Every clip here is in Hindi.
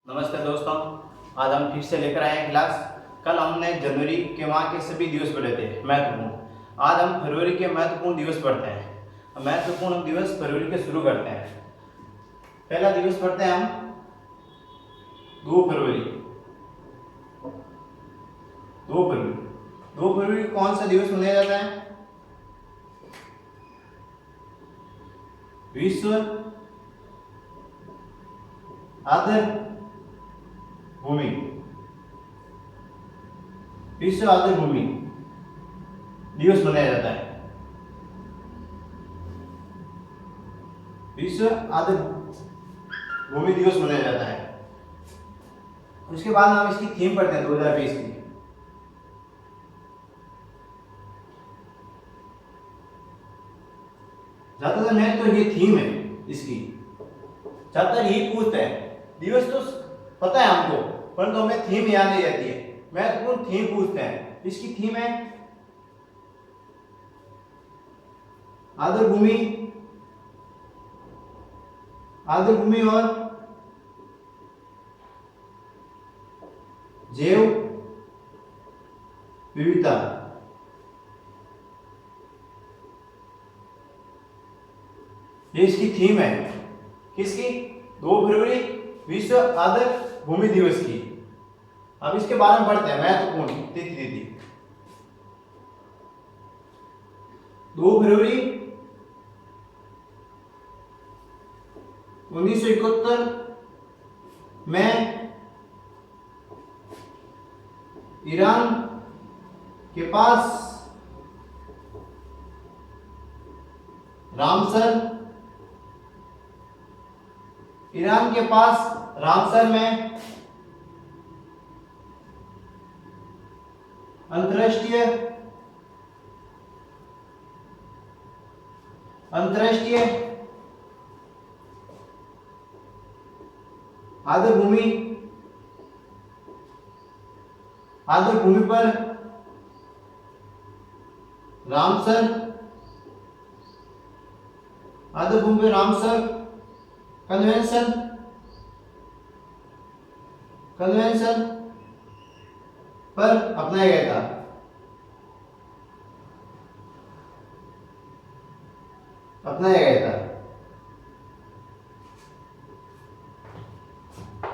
नमस्ते दोस्तों, आज हम फिर से लेकर आए हैं क्लास। कल हमने जनवरी के माह के सभी दिवस पढ़े थे महत्वपूर्ण। आज हम फरवरी के महत्वपूर्ण दिवस पढ़ते हैं। महत्वपूर्ण दिवस फरवरी के शुरू करते हैं। पहला दिवस पढ़ते हैं हम 2 फरवरी। 2 फरवरी 2 फरवरी कौन सा दिवस मनाया जाता है? विश्व आर्द्र भूमि। विश्व आर्द्र भूमि दिवस मनाया जाता है। विश्व आर्द्र भूमि दिवस मनाया जाता है। उसके बाद हम इसकी थीम पढ़ते हैं 2020 की। ज्यादातर मैं तो ये थीम है इसकी, ज्यादातर यही पूछते हैं। दिवस तो पता है हमको, परंतु हमें थीम याद नहीं रहती है। महत्वपूर्ण थीम पूछते हैं। इसकी थीम है आर्द्र भूमि, आर्द्र भूमि और जैव विविधता। ये इसकी थीम है। किसकी? 2 फरवरी विश्व आर्द्र भूमि दिवस की। अब इसके बारे में पढ़ते हैं। महत्वपूर्ण तिथि 2 फरवरी 1971 में ईरान के पास रामसर में अंतर्राष्ट्रीय आर्द्र भूमि पर रामसर कन्वेंशन पर अपनाया गया था। अपनाया गया था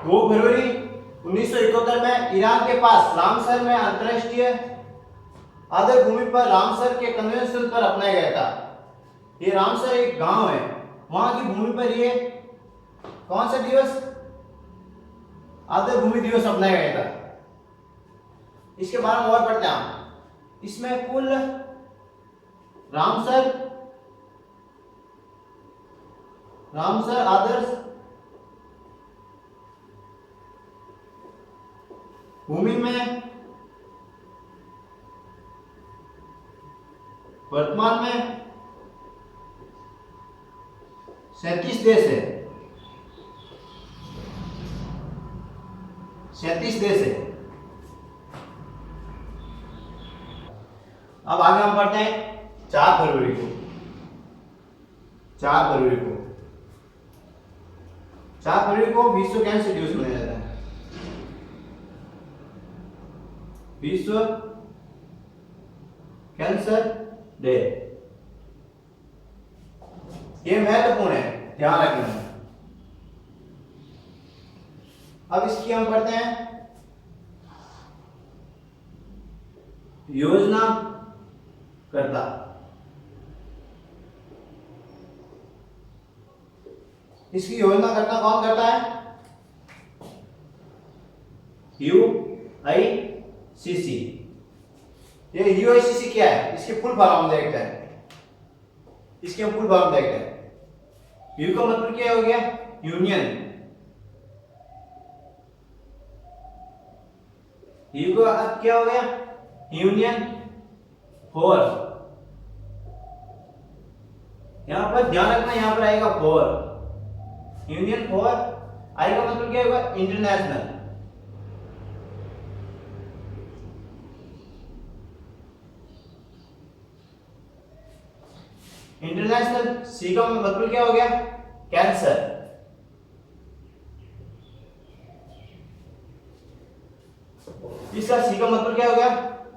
2 फरवरी 1971 में ईरान के पास रामसर में अंतर्राष्ट्रीय आर्द्र भूमि पर रामसर के कन्वेंशन पर अपनाया गया था। ये रामसर एक गांव है, वहां की भूमि पर ये कौन सा दिवस? आर्द्र भूमि दिवस अपनाया गया था। इसके बारे में और पढ़ते हैं हम। इसमें कुल रामसर आदर्श भूमि में वर्तमान में 37 देश है। 37 देश है। अब आगे हम पढ़ते हैं 4 फरवरी को। 4 फरवरी को विश्व कैंसर दिवस मनाया जाता है। विश्व कैंसर डे। ये महत्वपूर्ण है, ध्यान रखना। अब इसकी हम पढ़ते हैं योजना करता। इसकी योजना करता कौन करता है? UICC। ये UICC क्या है? इसके फुल फॉर्म हम देखते हैं। इसके हम फुल फॉर्म देखते हैं। यू का मतलब क्या हो गया? यूनियन। यू का अर्थ क्या हो गया? Union for. यहां पर ध्यान रखना, यहां पर आएगा फॉर। यूनियन फॉर आई का मतलब क्या होगा? इंटरनेशनल। इंटरनेशनल। सी का मतलब क्या हो गया? कैंसर। इसका सी का मतलब क्या हो गया?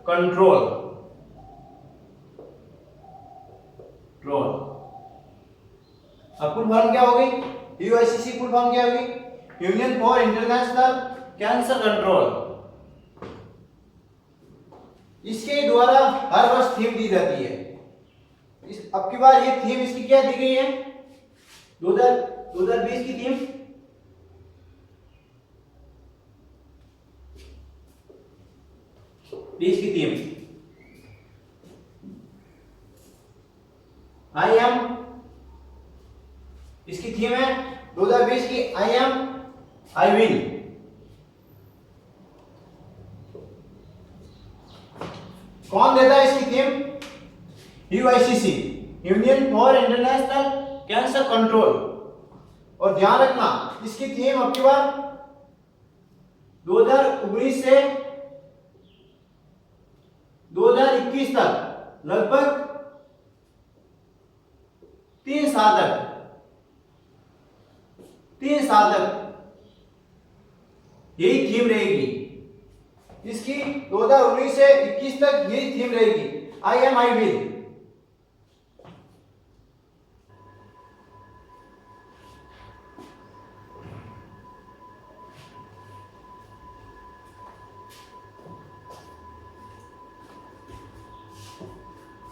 कंट्रोल। कंट्रोल। अब फुल फॉर्म क्या होगी? यूआईसीसी फुल फॉर्म क्या होगी? Union for international cancer control. इसके द्वारा हर वर्ष थीम दी जाती है। अब की बार ये थीम इसकी क्या दी गई है? 2020 की थीम आई एम, इसकी थीम है 2020 की आई एम आई विल। कौन देता है इसकी theme? UICC, union for international cancer control. और ध्यान रखना इसकी थीम अब की बार 2019 से 2021 तक लगभग 3 साल तक यही थीम रहेगी इसकी। 2019 से 21 तक यही थीम रहेगी, आई एम आई विल।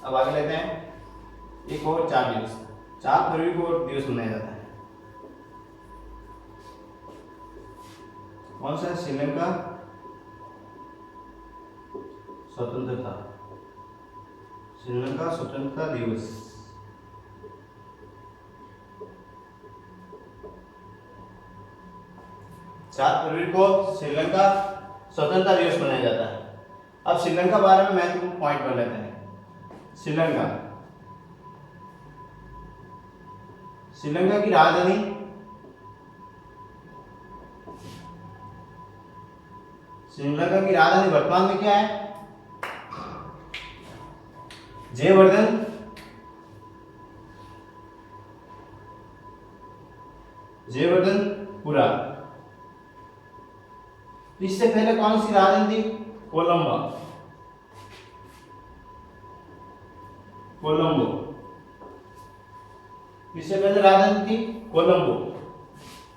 अब आगे लेते हैं एक और 4 दिवस। 4 फरवरी को दिवस मनाया जाता है। कौन सा? श्रीलंका स्वतंत्रता, श्रीलंका स्वतंत्रता दिवस। सात फरवरी को श्रीलंका स्वतंत्रता दिवस मनाया जाता है। अब श्रीलंका बारे में महत्वपूर्ण पॉइंट बन लेते हैं। श्रीलंका की राजधानी वर्तमान में क्या है? जयवर्धनपुरा। इससे पहले कौन सी राजधानी थी? कोलंबो। इससे पहले राजधानी थी कोलंबो।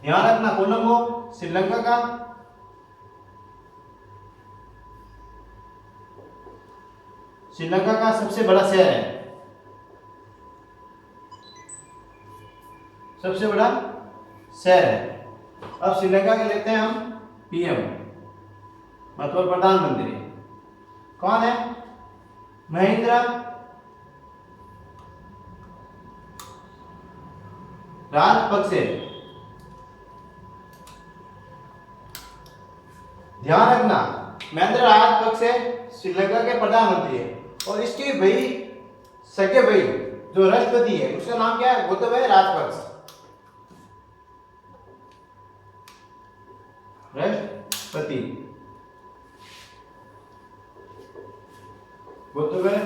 ध्यान रखना कोलंबो श्रीलंका का सबसे बड़ा शहर है। अब श्रीलंका के लेते हैं हम पीएम, मतलब प्रधानमंत्री। कौन है? महिंद्रा राजपक्षे। ध्यान रखना महिंद्रा राजपक्षे श्रीलंका के प्रधानमंत्री है। और इसके सगे भाई जो राष्ट्रपति है उसका नाम क्या है? गोताबाया राजपक्ष। राष्ट्रपति गोताबाया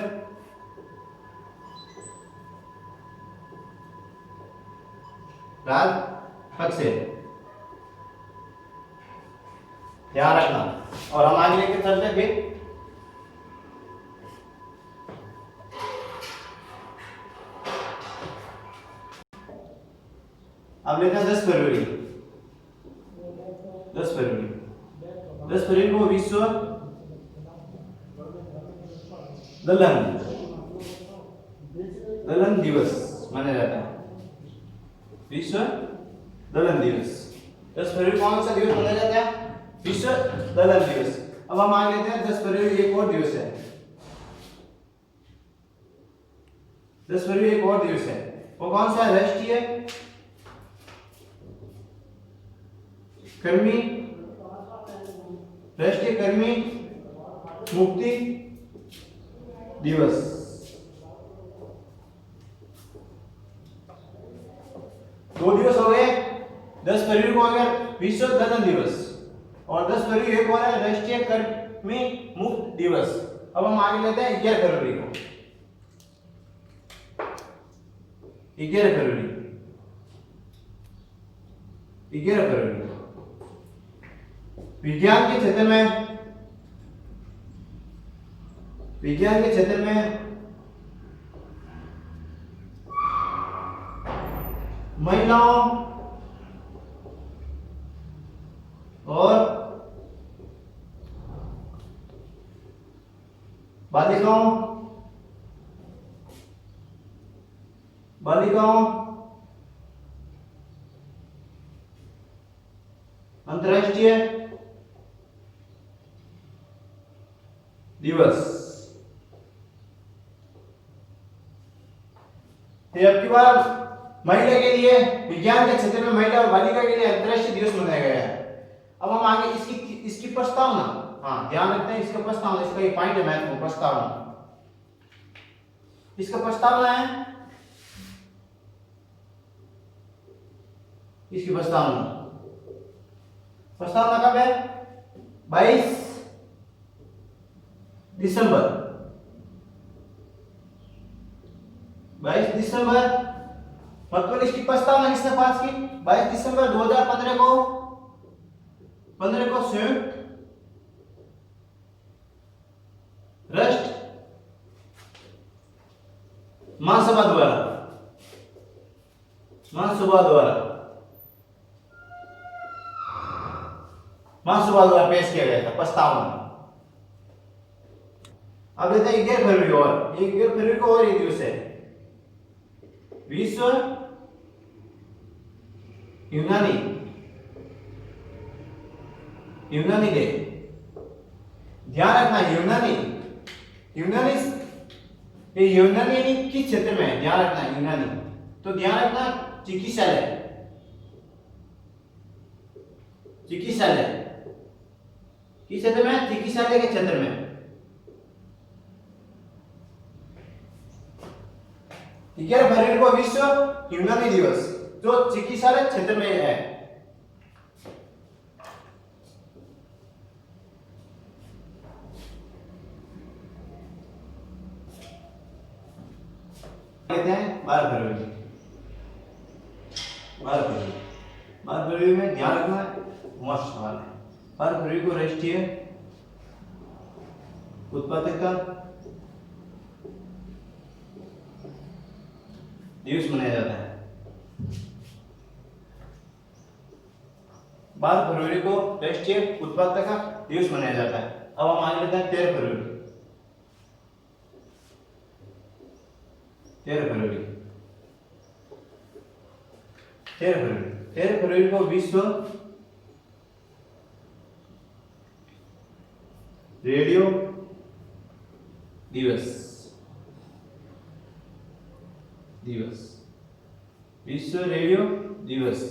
राजपक्षे। ध्यान रखना। और हम आगे लेके चलते फिर अब लेते हैं 10 फरवरी। 10 फरवरी को विश्व दलहन दिवस मनाया जाता है। विश्व दलहन दिवस 10 फरवरी कौन सा दिवस मनाया जाता है? विश्व दलहन दिवस। अब हम आगे लेते हैं 10 फरवरी एक और दिवस है। 10 फरवरी एक और दिवस है, वो कौन सा है? राष्ट्रीय कर्मी मुक्ति दिवस। दो दिवस हो गए। 10 फरवरी को हो गया विश्व दलहन दिवस और 10 फरवरी एक और है राष्ट्रीय कर्मी मुक्त दिवस। अब हम आगे लेते हैं 11 फरवरी को। 11 फरवरी विज्ञान के क्षेत्र में विज्ञान के क्षेत्र में महिलाओं और बालिकाओं अंतर्राष्ट्रीय दिवस। ये अब की बार महिला के लिए, विज्ञान के क्षेत्र में महिला और बालिका के लिए अंतर्राष्ट्रीय दिवस मनाया गया है। अब हम आगे इसकी प्रस्तावना, हाँ ध्यान रखते हैं इसका प्रस्तावना, इसका ये पॉइंट है महत्वपूर्ण, प्रस्तावना। इसका प्रस्तावना है, इसकी प्रस्तावना कब है? 22 दिसंबर 22 दिसंबर मतलब इसकी प्रस्तावना किसने पास की? 22 दिसंबर 2015 को संयुक्त राष्ट्र महासभा द्वारा पेश किया गया था प्रस्तावना। अब लेते हैं 11 फरवरी को, और 11 फरवरी को और एक दिवस है, विश्व यूनानी डे। ध्यान रखना यूनानी किस क्षेत्र में है? ध्यान रखना यूनानी, तो ध्यान रखना चिकित्सालय किस क्षेत्र में? चिकित्सालय के क्षेत्र में। 11 फरवरी को विश्व यूनानी दिवस, जो चिकित्सालय क्षेत्र में है। कहते हैं 12 फरवरी। 12 फरवरी में ध्यान रखना मस्त सवाल है। 12 फरवरी को राष्ट्रीय उत्पादकता दिवस मनाया जाता है। 12 फरवरी को राष्ट्रीय उत्पादकता दिवस मनाया जाता है। अब हम आगे लेते हैं 13 फरवरी। 13 फरवरी को विश्व रेडियो दिवस। विश्व रेडियो दिवस।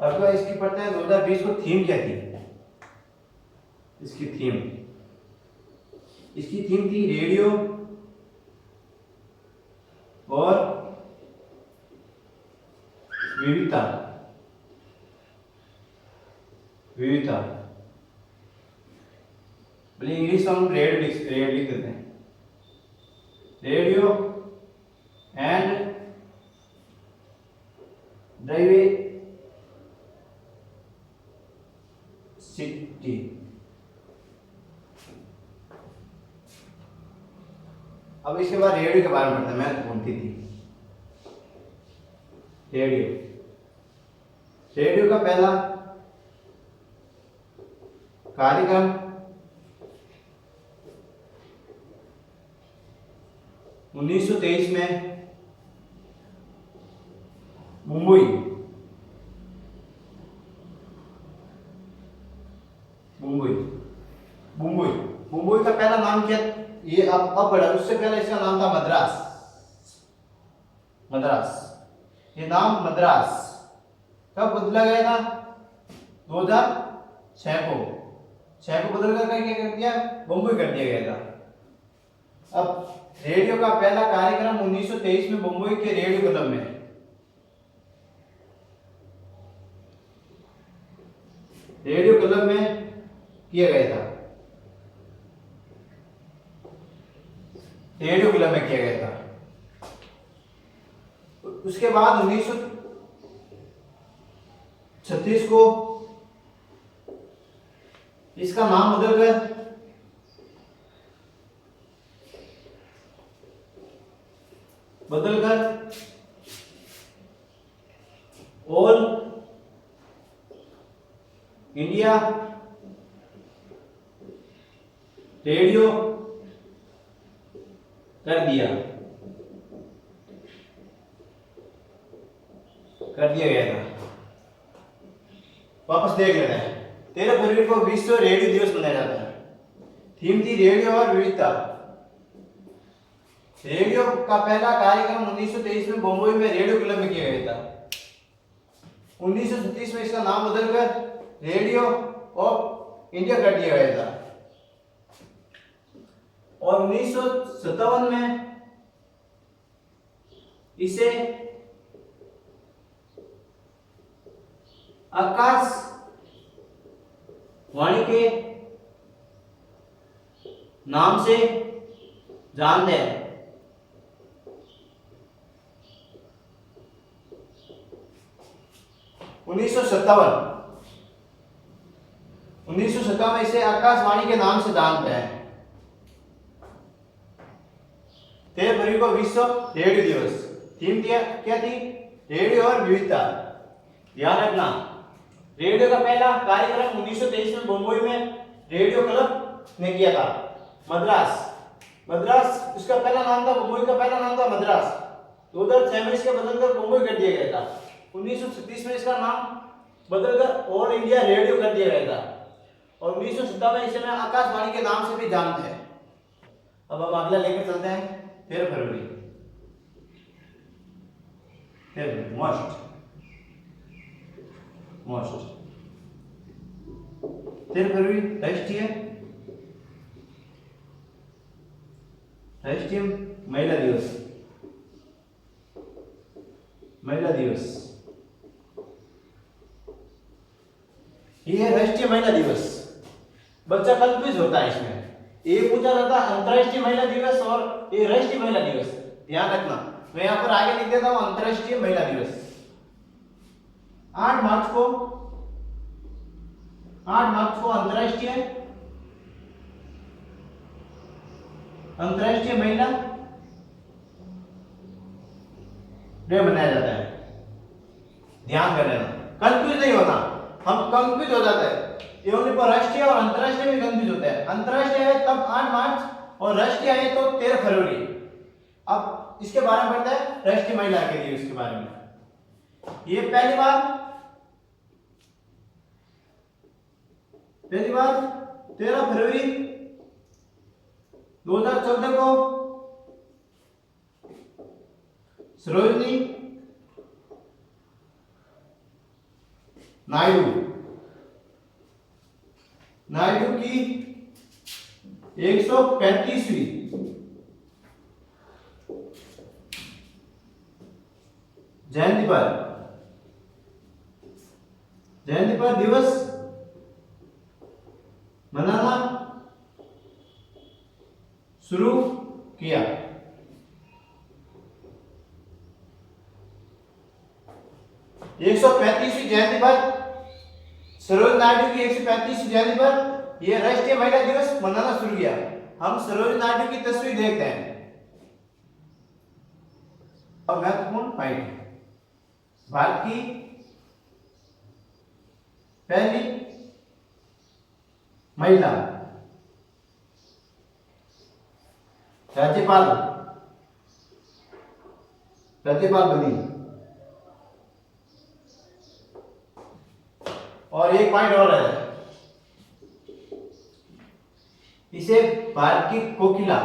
अब इसकी पढ़ते हैं 2020 को थीम क्या थी? इसकी थीम थी रेडियो और विविधता। बोले इंग्लिश में हम रेडियो लिख देते हैं, रेडियो एंड डाइवर्सिटी। अब इसके बाद रेडियो के बारे में पढ़ते हैं, महत्वपूर्ण थी रेडियो का पहला कार्यक्रम 1923 में मुंबई का पहला नाम क्या? ये अब पढ़ा, उससे पहले इसका नाम था मद्रास। ये नाम मद्रास कब बदला गया था? 2006 को बदल कर क्या कर दिया? मुंबई कर दिया गया था। अब रेडियो का पहला कार्यक्रम 1923 में मुंबई के रेडियो क्लब में किया गया था। उसके बाद 1936 को इसका नाम बदलकर ऑल इंडिया रेडियो कर दिया गया था। वापस देख लेते हैं। 13 फरवरी को विश्व रेडियो दिवस मनाया जाता है। थीम थी रेडियो और विविधता। रेडियो का पहला कार्यक्रम 1923 में बम्बई में रेडियो क्लब में किया गया था। 1937 में इसका नाम बदलकर रेडियो ऑफ इंडिया कर दिया गया था और 1957 में इसे आकाश वाणी के नाम से जानते हैं। 1957 में इसे आकाशवाणी के नाम से जानते हैं। 13 फरवरी को विश्व रेडियो दिवस। थीम क्या थी? रेडियो और विविधता। ध्यान रखना, रेडियो का पहला कार्यक्रम 1923 में बम्बई में रेडियो क्लब ने किया था। मद्रास उसका पहला नाम था। बम्बई का पहला नाम था मद्रास। 2006 में इसका बदलकर बम्बई कर दिया गया था। 1937 में इसका नाम बदलकर ऑल इंडिया रेडियो कर दिया गया था और 1957 में इसे आकाशवाणी के नाम से भी जानते हैं। अब हम अगला लेकर चलते हैं। 13 फरवरी मोस्ट 13 फरवरी राष्ट्रीय महिला दिवस। ये है राष्ट्रीय महिला दिवस। बच्चा कंफ्यूज होता है इसमें। ये पूछा जाता है अंतर्राष्ट्रीय महिला दिवस और ये राष्ट्रीय महिला दिवस। ध्यान रखना, मैं यहाँ पर आगे लिख देता हूँ अंतर्राष्ट्रीय महिला दिवस। 8 मार्च को अंतर्राष्ट्रीय महिला डे मनाया जाता है। ध्यान कर लेना, कंफ्यूज नहीं होना। हम कंफ्यूज हो जाते हैं। ये ओनली पर राष्ट्रीय और अंतर्राष्ट्रीय में कंफ्यूज होते हैं। अंतर्राष्ट्रीय है तब 8 मार्च और राष्ट्रीय है तो 13 फरवरी। अब इसके बारे में पढ़ते हैं राष्ट्रीय महिला के दिवस के बारे में। ये पहली बार 13 फरवरी 2014 को सरोजिनी नायडू की 135वीं जयंती पर दिवस मनाना शुरू किया। एक सौ 135वीं जयंती पर सरोजिनी नायडू की 135वीं जयंती पर यह राष्ट्रीय महिला दिवस मनाना शुरू किया। हम सरोजिनी नायडू की तस्वीर देखते हैं और महत्वपूर्ण पॉइंट। भारत की पहली महिला राज्यपाल बनी। और एक पॉइंट और है, इसे भारत की कोकिला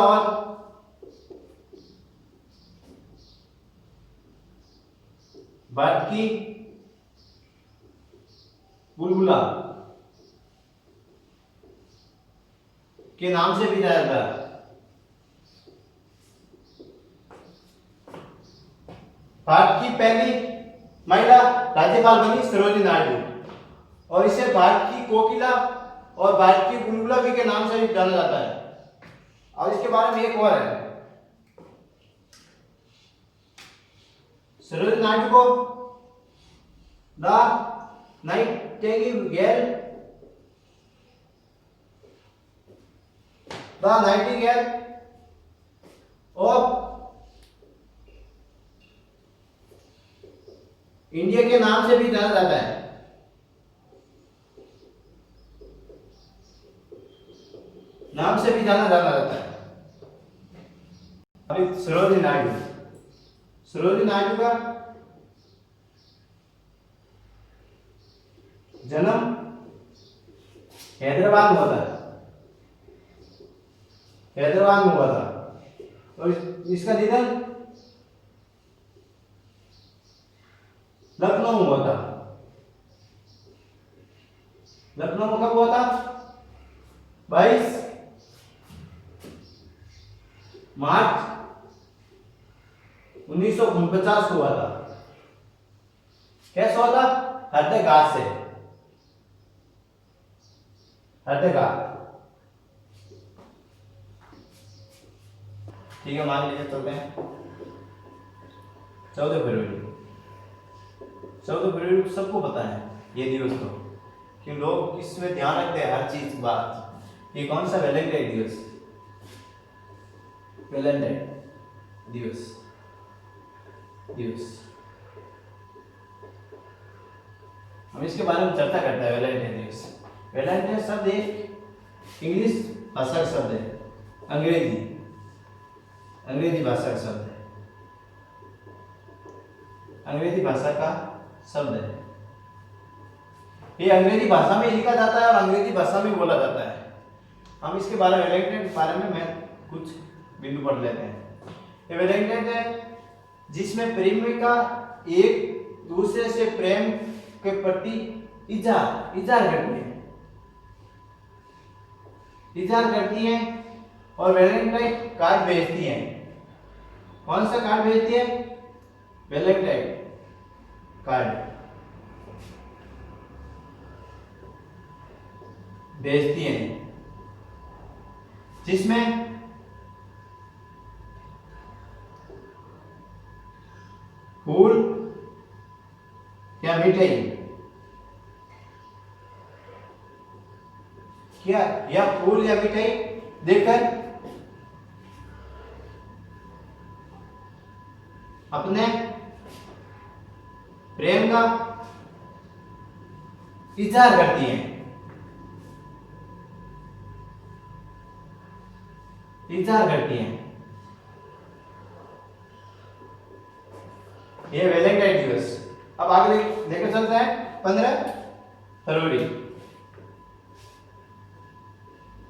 और भारत की बुलबुला के नाम से भी जाना जाता है। भारत की पहली महिला राज्यपाल बनी सरोजिनी नायडू और इसे भारत की कोकिला और भारत की बुलबुला भी के नाम से भी जाना जाता है। और इसके बारे में एक और है, सरोजिनी नायडू को द नाइटिंगेल ऑफ इंडिया के नाम से भी जाना जाता है। नाम से भी जाना जाता है। अभी सरोजिनी नायडू का जन्म हैदराबाद में हुआ था। हैदराबाद में हुआ था और इसका निधन लखनऊ में हुआ था। लखनऊ में कब हुआ था? 22 मार्च 1949 को हुआ था। कैसे हुआ था? हृदयघात से। हृदयघात। ठीक है, मान लीजिए चलते हैं 14 फरवरी। 14 फरवरी को सबको पता है ये दिवस तो, कि लोग इसमें ध्यान रखते हैं हर चीज बात। ये कौन सा वैलेंटाइन दिवस? वैलेंटाइन दिवस। हम इसके बारे में चर्चा करते हैं। वैलेंटाइन दिवस। वैलेंटाइन शब्द एक इंग्लिश भाषा का शब्द है, अंग्रेजी भाषा का शब्द है। अंग्रेजी भाषा का शब्द है। ये अंग्रेजी भाषा में लिखा जाता है और अंग्रेजी भाषा में बोला जाता है। हम इसके बारे में वैलेंटाइन के बारे में मैं कुछ बिंदु पढ़ लेते हैं। ये वैलेंटाइन है जिसमें प्रेमिका एक दूसरे से प्रेम के प्रति इजहार करती है और वैलेंटाइन कार्ड भेजती है। कौन सा कार्ड भेजती है? वैलेंटाइन कार्ड भेजती है जिसमें फूल या मिठाई फूल या मिठाई देकर अपने प्रेम का इजहार करती हैं। ये वैलेंटाइन दिवस। अब आगे लेकर चलते हैं 15 फरवरी।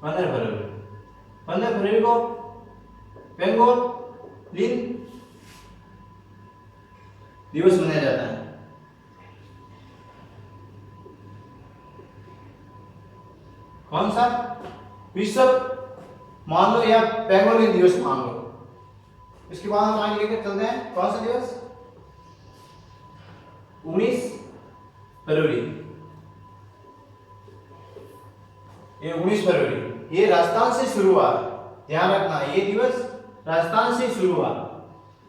15 फरवरी को पेंगोलिन दिवस मनाया जाता है। कौन सा? विश्व मान लो या पेंगोलिन दिवस मान लो। इसके बाद हम आगे लेकर चलते हैं कौन सा दिवस? 19 फरवरी। ये 19 फरवरी ये राजस्थान से शुरू हुआ। ध्यान रखना, ये दिवस राजस्थान से शुरू हुआ।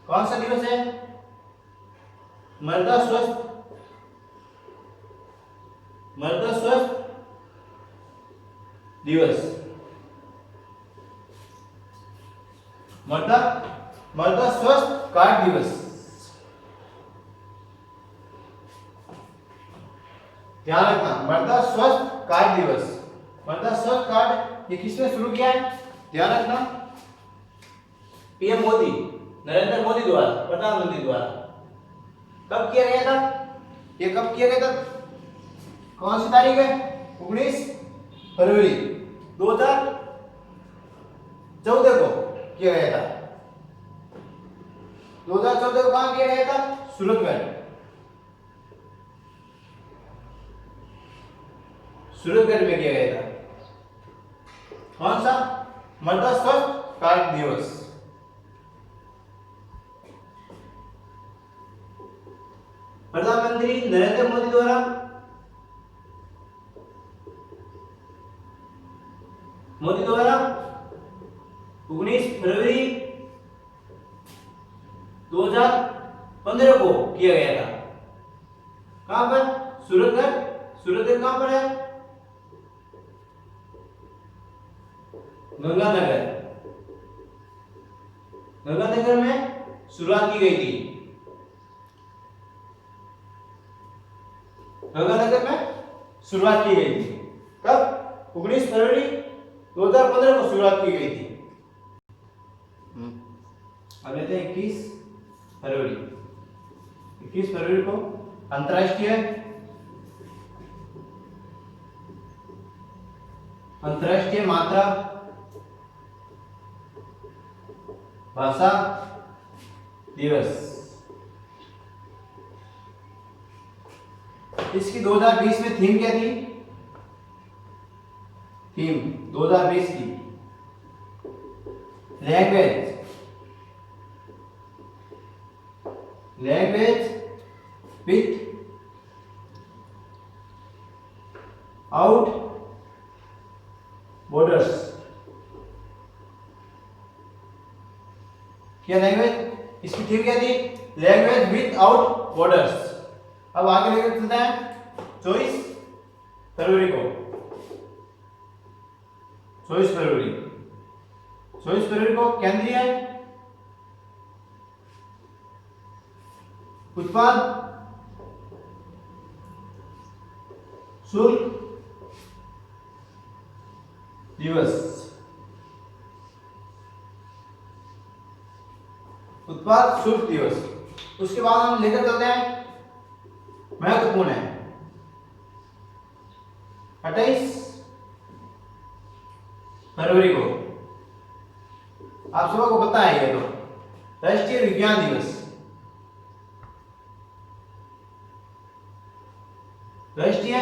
कौन सा दिवस है? मृदा स्वास्थ्य दिवस। मृदा स्वास्थ्य कार्ड दिवस। ध्यान रखना, मृदा स्वास्थ्य कार्ड दिवस। मृदा स्वास्थ्य कार्ड ये किसने शुरू किया है? ध्यान रखना, पीएम मोदी, नरेंद्र मोदी द्वारा, प्रधानमंत्री द्वारा। कब किया गया था? ये कब किया गया था? कौन सी तारीख है? 19 फरवरी 2014 को किया गया था। 2014 को कहां किया गया था? सूरतगढ़ में किया गया था। कौन सा? मृदा स्वास्थ्य कार्ड दिवस। प्रधानमंत्री नरेंद्र मोदी द्वारा मोदी द्वारा 19 फरवरी 2015 को किया गया था। कहां पर? सूरतगढ़। सूरतगढ़ कहां पर है? गंगानगर। गंगानगर में शुरुआत की गई थी। गंगानगर में शुरुआत की गई थी। कब? 19 फरवरी 2015 को शुरुआत की गई थी। अब लेते हैं 21 फरवरी। 21 फरवरी को अंतर्राष्ट्रीय मातृ भाषा दिवस। इसकी 2020 में थीम क्या थी? थीम 2020 की लैंग्वेज विथ आउट बॉर्डर्स। क्या लैंग्वेज? इसकी थीम क्या थी? Language with out borders. अब आगे लेकर चलते हैं 24 फरवरी को। 24 फरवरी को केंद्रीय उत्पाद शुल्क दिवस। उत्पाद शुल्क दिवस। उसके बाद हम लेकर चलते हैं, महत्वपूर्ण है 28 फरवरी को। आप सबको पता है ये तो, राष्ट्रीय विज्ञान दिवस। राष्ट्रीय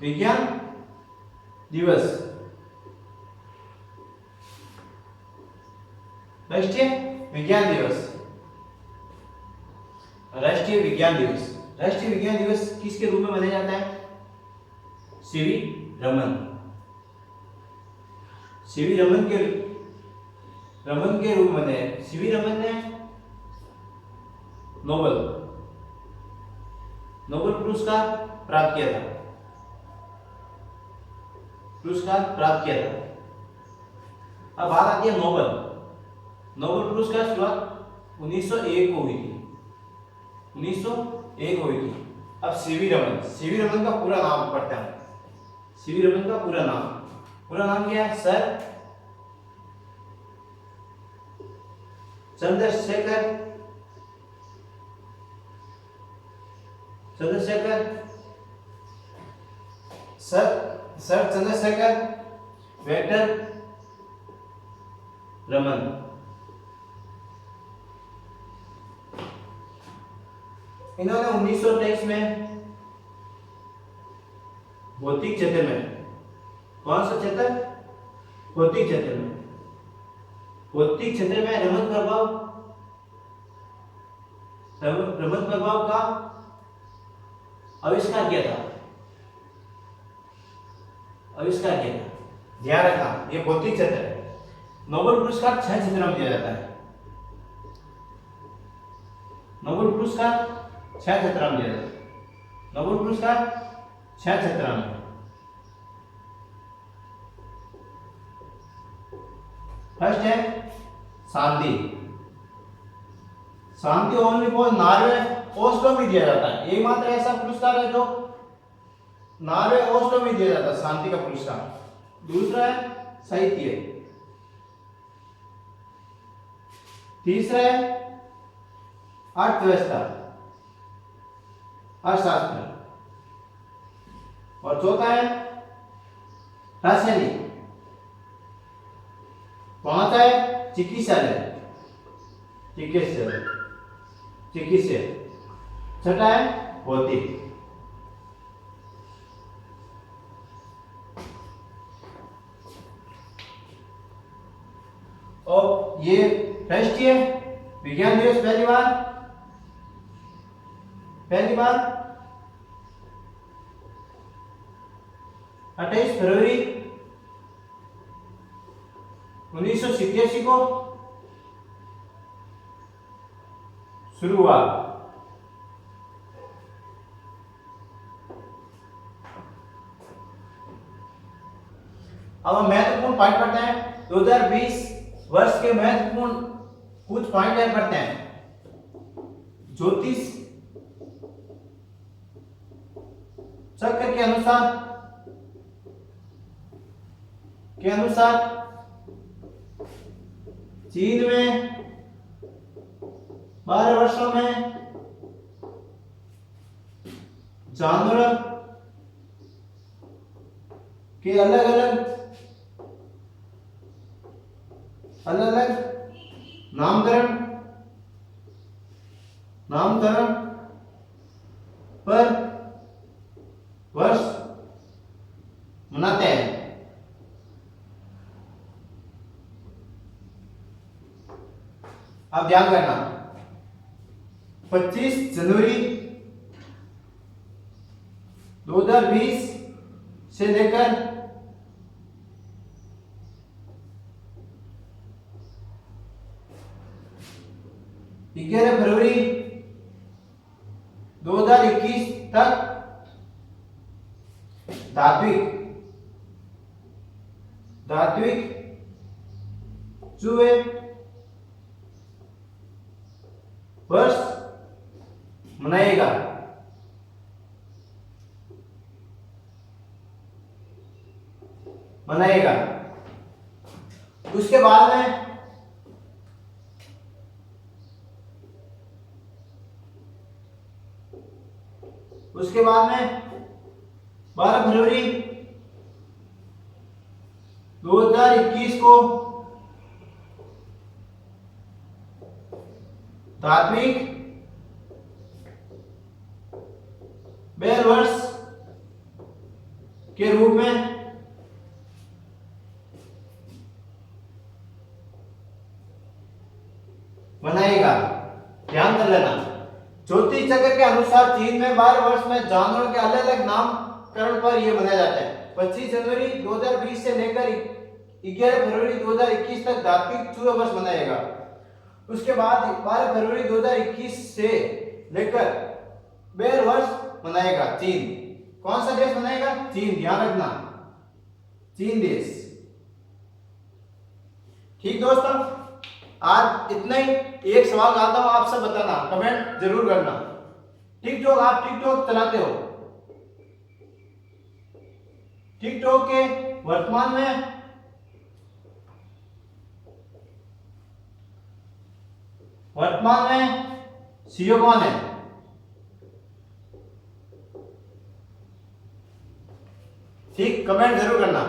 विज्ञान दिवस। राष्ट्रीय विज्ञान दिवस। राष्ट्रीय विज्ञान दिवस। राष्ट्रीय विज्ञान दिवस किसके रूप में मनाया जाता है? सीवी रमन। सीवी रमन के रूप में सीवी रमन ने नोबेल पुरस्कार प्राप्त किया था। अब बात आती है नोबेल पुरस्कार शुरुआत 1901 को हुई थी। 1901 हुई थी। अब सीवी रमन का पूरा नाम पढ़ते हैं। सीवी रमन का पूरा नाम क्या है? सर चंद्रशेखर वेंकट रमन। इन्होंने 1923 में भौतिक क्षेत्र में, कौन सा क्षेत्र? भौतिक क्षेत्र में रमन प्रभाव का आविष्कार किया था। ध्यान रखना, ये भौतिक क्षेत्र है। नोबेल पुरस्कार 6 क्षेत्रों में दिया जाता है। नोबेल पुरस्कार 6 क्षेत्रों में दिया जाता है। नोबेल पुरस्कार 6 क्षेत्रों में। फर्स्ट है शांति ओनली फॉर नॉर्वे ओस्लो में दिया जाता है। एकमात्र ऐसा पुरस्कार है जो नॉर्वे ओस्लो में दिया जाता है, शांति का पुरस्कार। दूसरा है साहित्य। तीसरा है अर्थशास्त्र। और चौथा है रासायनिक। पांचवा है चिकित्सा। छठा है भौतिक। और ये राष्ट्रीय विज्ञान दिवस पहली बार 28 फरवरी 1987 को शुरू हुआ। अब हम महत्वपूर्ण पॉइंट पढ़ते हैं। 2020 वर्ष के महत्वपूर्ण कुछ पॉइंट याद करते हैं। ज्योतिष चक्र के अनुसार चीन में 12 वर्षों में जानवर के अलग अलग नामकरण पर वर्ष मनाते हैं। अब ध्यान करना, 25 जनवरी 2020 से लेकर 11 फरवरी 2021 तक धात्विक चूहे वर्ष मनाएगा। उसके बाद में उसके बाद में 12 फरवरी 2021 को धात्विक बैल वर्ष के रूप में मनाएगा। ध्यान कर लेना, ज्योतिष चक्र के अनुसार चीन में 12 वर्ष में जानवरों के अलग अलग नामकरण पर यह मनाया जाता है। 25 जनवरी 2020 से लेकर 11 फरवरी 2021 तक धात्विक चूहे वर्ष मनाएगा। उसके बाद 12 फरवरी 2021 से लेकर बैल वर्ष मनाएगा चीन। कौन सा देश मनाएगा? चीन। ध्यान रखना, चीन देश। ठीक दोस्तों, आज इतना ही। एक सवाल आता हूं, आप सब बताना, कमेंट जरूर करना। टिकटॉक, आप टिकटॉक चलाते हो? टिकटॉक के वर्तमान में सीईओ कौन है? ठीक, कमेंट जरूर करना।